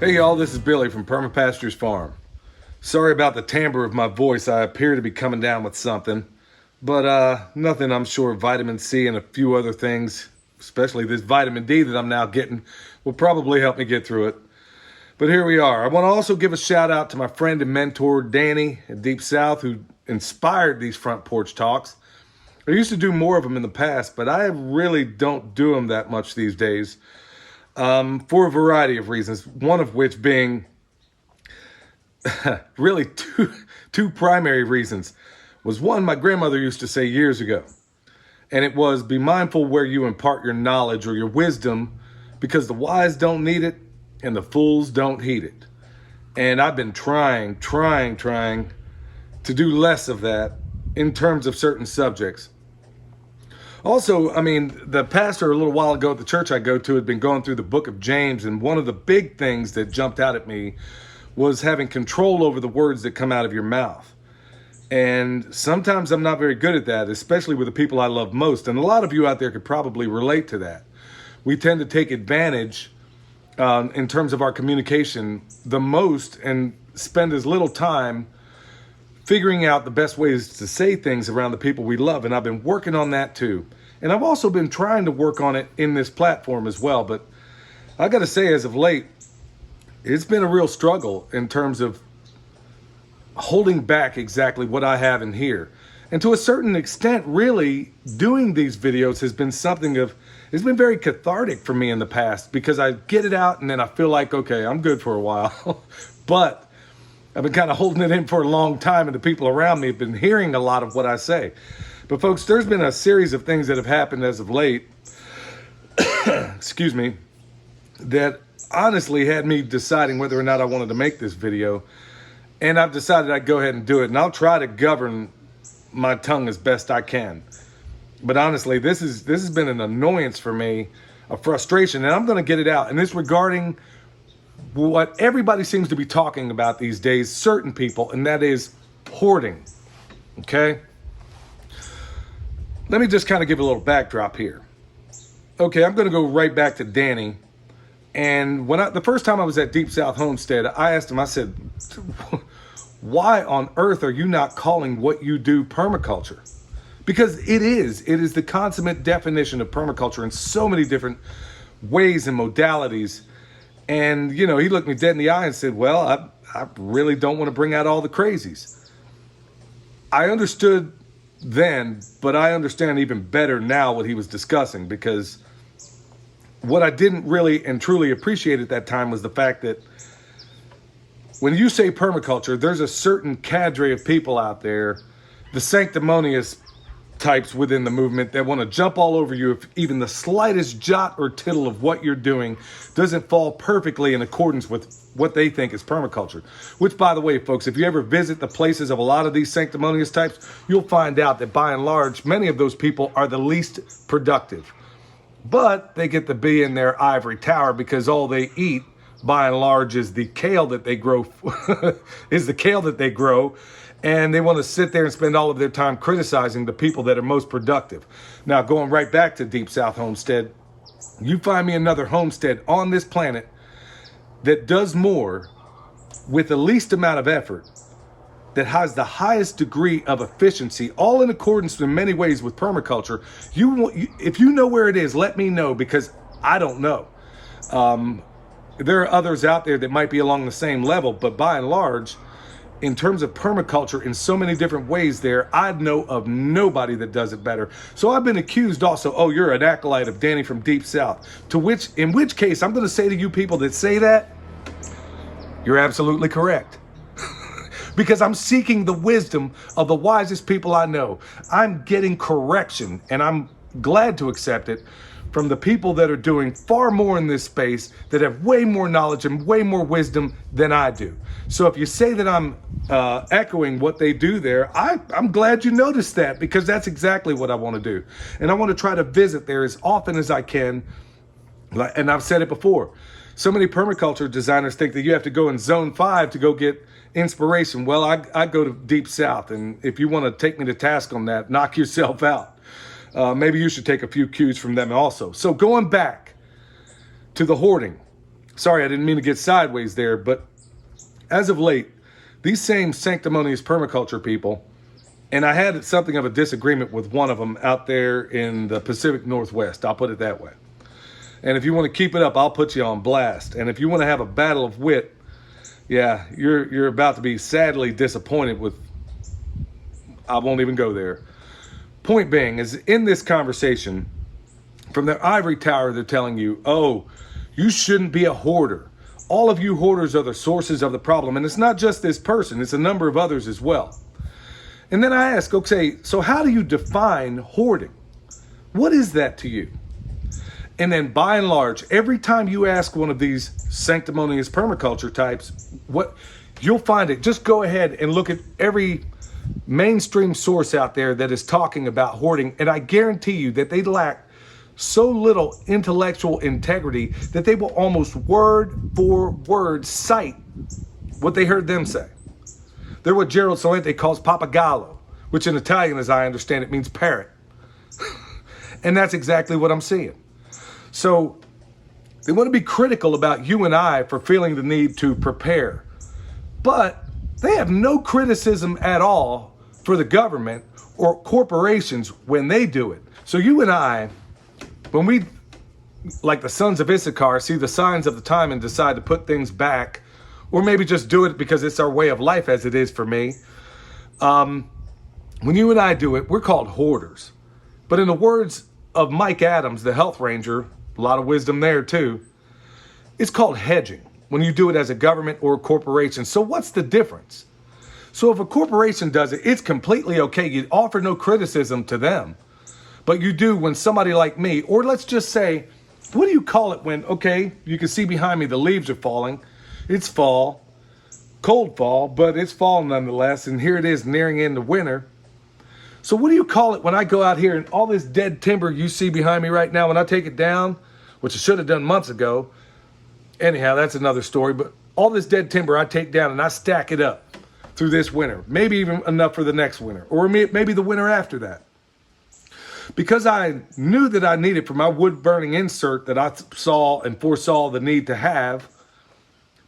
Hey y'all, this is Billy from Perma Pastures Farm. Sorry about the timbre of my voice. I appear to be coming down with something. But nothing, I'm sure vitamin C and a few other things, especially this vitamin D that I'm now getting, will probably help me get through it. But here we are. I want to also give a shout out to my friend and mentor, Danny at Deep South, who inspired these front porch talks. I used to do more of them in the past, but I really don't do them that much these days. For a variety of reasons, one of which being really two primary reasons. Was one, my grandmother used to say years ago, and it was, be mindful where you impart your knowledge or your wisdom, because the wise don't need it and the fools don't heed it. And I've been trying to do less of that in terms of certain subjects. Also, I mean, the pastor a little while ago at the church I go to had been going through the book of James, and one of the big things that jumped out at me was having control over the words that come out of your mouth. And sometimes I'm not very good at that, especially with the people I love most. And a lot of you out there could probably relate to that. We tend to take advantage in terms of our communication the most and spend as little time figuring out the best ways to say things around the people we love. And I've been working on that too. And I've also been trying to work on it in this platform as well. But I got to say, as of late, it's been a real struggle in terms of holding back exactly what I have in here. And to a certain extent, really, doing these videos has been it's been very cathartic for me in the past, because I get it out and then I feel like, okay, I'm good for a while. But I've been kind of holding it in for a long time, and the people around me have been hearing a lot of what I say. But folks, there's been a series of things that have happened as of late, excuse me, that honestly had me deciding whether or not I wanted to make this video. And I've decided I'd go ahead and do it. And I'll try to govern my tongue as best I can. But honestly, this has been an annoyance for me, a frustration, and I'm going to get it out. And it's regarding what everybody seems to be talking about these days, certain people, and that is hoarding. Okay? Let me just kind of give a little backdrop here. Okay, I'm going to go right back to Danny. And the first time I was at Deep South Homestead, I asked him, I said, why on earth are you not calling what you do permaculture? Because it is the consummate definition of permaculture in so many different ways and modalities. And, you know, he looked me dead in the eye and said, well, I really don't want to bring out all the crazies. I understood then, but I understand even better now what he was discussing, because what I didn't really and truly appreciate at that time was the fact that when you say permaculture, there's a certain cadre of people out there, the sanctimonious types within the movement, that want to jump all over you if even the slightest jot or tittle of what you're doing doesn't fall perfectly in accordance with what they think is permaculture. Which, by the way, folks, if you ever visit the places of a lot of these sanctimonious types, you'll find out that by and large, many of those people are the least productive. But they get to be in their ivory tower because all they eat, by and large, is the kale that they grow, and they want to sit there and spend all of their time criticizing the people that are most productive. Now, going right back to Deep South Homestead, you find me another homestead on this planet that does more with the least amount of effort, that has the highest degree of efficiency, all in accordance in many ways with permaculture. If you know where it is, let me know, because I don't know. There are others out there that might be along the same level, but by and large, in terms of permaculture in so many different ways there, I know of nobody that does it better. So I've been accused also, oh, you're an acolyte of Danny from Deep South. In which case, I'm going to say to you people that say that, you're absolutely correct. Because I'm seeking the wisdom of the wisest people I know. I'm getting correction, and I'm glad to accept it, from the people that are doing far more in this space, that have way more knowledge and way more wisdom than I do. So if you say that I'm echoing what they do there, I'm glad you noticed that, because that's exactly what I want to do. And I want to try to visit there as often as I can. And I've said it before. So many permaculture designers think that you have to go in zone 5 to go get inspiration. Well, I go to Deep South, and if you want to take me to task on that, knock yourself out. Maybe you should take a few cues from them also. So going back to the hoarding, Sorry, I didn't mean to get sideways there, but as of late, these same sanctimonious permaculture people, and I had something of a disagreement with one of them out there in the Pacific Northwest, I'll put it that way. And if you want to keep it up, I'll put you on blast. And if you want to have a battle of wit, yeah, you're about to be sadly disappointed with, I won't even go there. Point being is, in this conversation, from their ivory tower, they're telling you, oh, you shouldn't be a hoarder. All of you hoarders are the sources of the problem. And it's not just this person, it's a number of others as well. And then I ask, okay, so how do you define hoarding? What is that to you? And then by and large, every time you ask one of these sanctimonious permaculture types, what you'll find it, just go ahead and look at every mainstream source out there that is talking about hoarding. And I guarantee you that they lack so little intellectual integrity that they will almost word for word cite what they heard them say. They're what Gerald Salente calls papagallo, which in Italian, as I understand it, means parrot. And that's exactly what I'm seeing. So they want to be critical about you and I for feeling the need to prepare. But they have no criticism at all for the government or corporations when they do it. So you and I, when we, like the sons of Issachar, see the signs of the time and decide to put things back, or maybe just do it because it's our way of life, as it is for me. When you and I do it, we're called hoarders. But in the words of Mike Adams, the health ranger, a lot of wisdom there too, it's called hedging when you do it as a government or a corporation. So what's the difference? So if a corporation does it, it's completely okay. You offer no criticism to them. But you do when somebody like me, or let's just say, what do you call it when, okay, you can see behind me the leaves are falling. It's fall, cold fall, but it's fall nonetheless. And here it is nearing into winter. So what do you call it when I go out here and all this dead timber you see behind me right now, when I take it down, which I should have done months ago. Anyhow, that's another story. But all this dead timber I take down and I stack it up through this winter, maybe even enough for the next winter, or maybe the winter after that. Because I knew that I needed for my wood burning insert that I saw and foresaw the need to have,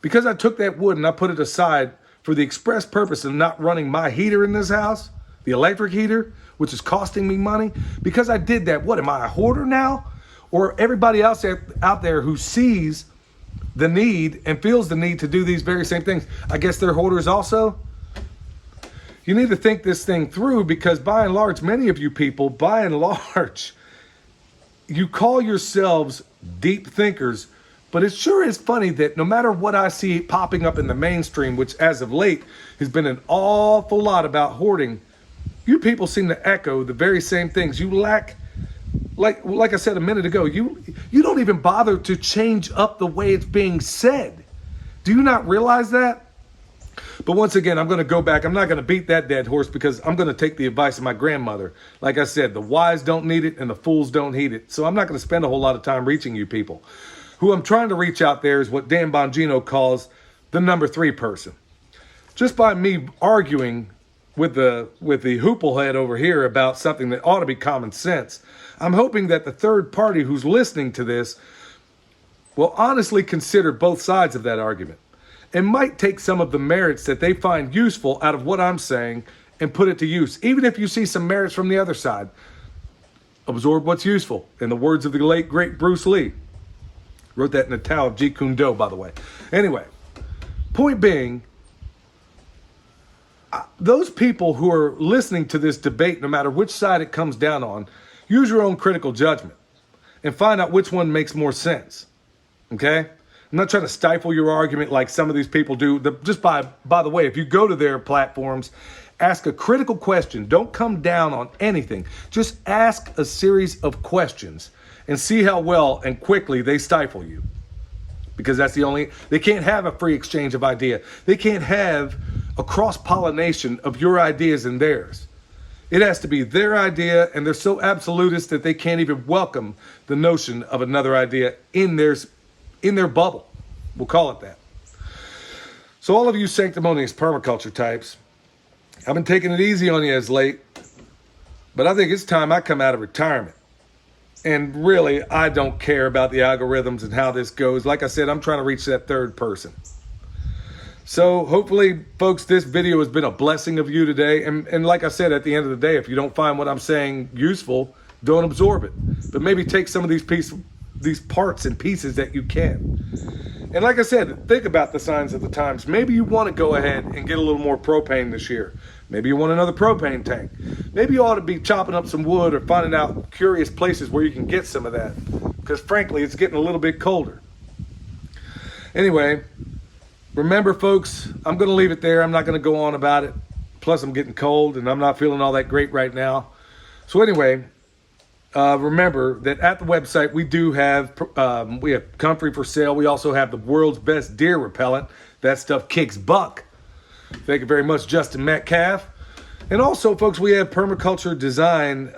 because I took that wood and I put it aside for the express purpose of not running my heater in this house, the electric heater, which is costing me money, because I did that, what, am I a hoarder now? Or everybody else out there who sees the need and feels the need to do these very same things, I guess they're hoarders also? You need to think this thing through, because by and large, many of you people, by and large, you call yourselves deep thinkers, but it sure is funny that no matter what I see popping up in the mainstream, which as of late has been an awful lot about hoarding, you people seem to echo the very same things. You lack, like I said a minute ago, you don't even bother to change up the way it's being said. Do you not realize that? But once again, I'm going to go back. I'm not going to beat that dead horse, because I'm going to take the advice of my grandmother. Like I said, the wise don't need it and the fools don't heed it. So I'm not going to spend a whole lot of time reaching you people. Who I'm trying to reach out there is what Dan Bongino calls the number 3 person. Just by me arguing with the hooplehead over here about something that ought to be common sense, I'm hoping that the third party who's listening to this will honestly consider both sides of that argument, and might take some of the merits that they find useful out of what I'm saying and put it to use. Even if you see some merits from the other side, absorb what's useful. In the words of the late, great Bruce Lee. Wrote that in the Tao of Jeet Kune Do, by the way. Anyway, point being, those people who are listening to this debate, no matter which side it comes down on, use your own critical judgment and find out which one makes more sense. Okay? I'm not trying to stifle your argument like some of these people do. Just by the way, if you go to their platforms, ask a critical question. Don't come down on anything. Just ask a series of questions and see how well and quickly they stifle you. Because that's they can't have a free exchange of idea. They can't have a cross-pollination of your ideas and theirs. It has to be their idea, and they're so absolutist that they can't even welcome the notion of another idea in their bubble. We'll call it that. So all of you sanctimonious permaculture types, I've been taking it easy on you as late, but I think it's time I come out of retirement. And really, I don't care about the algorithms and how this goes. Like I said, I'm trying to reach that third person. So hopefully, folks, this video has been a blessing of you today. And like I said, at the end of the day, if you don't find what I'm saying useful, don't absorb it. But maybe take some of these parts and pieces that you can. And like I said, think about the signs of the times. Maybe you want to go ahead and get a little more propane this year. Maybe you want another propane tank. Maybe you ought to be chopping up some wood or finding out curious places where you can get some of that. Because frankly, it's getting a little bit colder. Anyway, remember, folks, I'm going to leave it there. I'm not going to go on about it. Plus, I'm getting cold and I'm not feeling all that great right now. So anyway, remember that at the website we do have comfrey for sale. We also have the world's best deer repellent. That stuff kicks buck. Thank you very much, Justin Metcalf. And also, folks, we have Permaculture Design.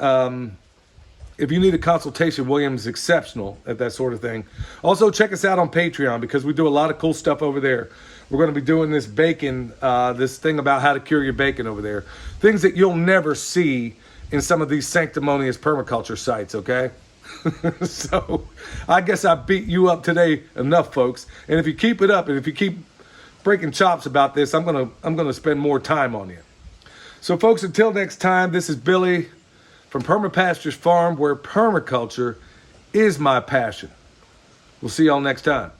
If you need a consultation, William's exceptional at that sort of thing. Also, check us out on Patreon because we do a lot of cool stuff over there. We're going to be doing this bacon, this thing about how to cure your bacon over there. Things that you'll never see in some of these sanctimonious permaculture sites, okay? So I guess I beat you up today enough, folks. And if you keep it up and if you keep breaking chops about this, I'm gonna spend more time on you. So folks, until next time, this is Billy from Pastures Farm, where permaculture is my passion. We'll see y'all next time.